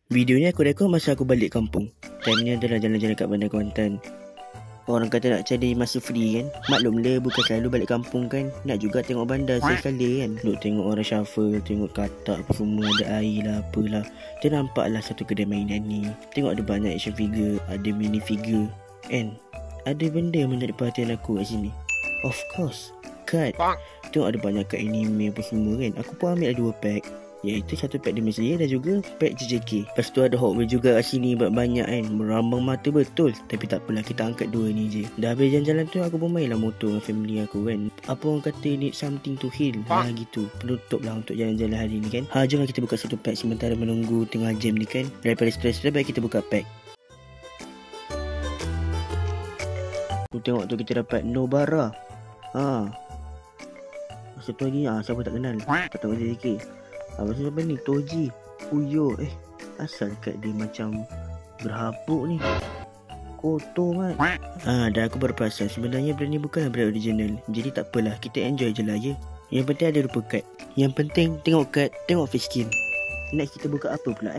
Video ni aku rekod masa aku balik kampung. Time ni adalah jalan-jalan kat Bandar Kuantan. Orang kata nak cari masa free kan. Maklumlah bukan selalu balik kampung kan. Nak juga tengok bandar sekali kan. Duk tengok orang shuffle, tengok katak apa semua, ada air lah apalah. Ternampaklah satu kedai mainan ni. Tengok ada banyak action figure, ada mini figure kan. Ada benda yang menarik perhatian aku kat sini. Of course, kad. Tengok ada banyak kad anime apa semua kan. Aku pun ambil 2 pack. Iaitu satu pack Demon Slayer dan juga pack JJK. Lepas tu ada Hot Wheels juga kat sini banyak kan. Merambang mata betul. Tapi tak apalah, kita angkat 2 ni je. Dah habis jalan-jalan tu aku pun mainlah motor dengan family aku kan. Apa orang kata need something to heal lah gitu. Penutup lah untuk jalan-jalan hari ni kan. Jomlah kita buka satu pack sementara menunggu tengah jam ni kan. Daripada stres-stres baik kita buka pack. Tu tengok tu kita dapat Nobara. Satu lagi siapa tak kenal. Tak tahu JJK. Apa siapa ni? Toji, Puyo. Asal kat dia macam berhabuk ni. Kotor mat. Dah aku baru perasan sebenarnya brand ni bukanlah brand original. Jadi tak apalah, kita enjoy je lah ya. Yang penting ada rupa kad. Yang penting tengok kad, tengok face skin. Next kita buka apa pula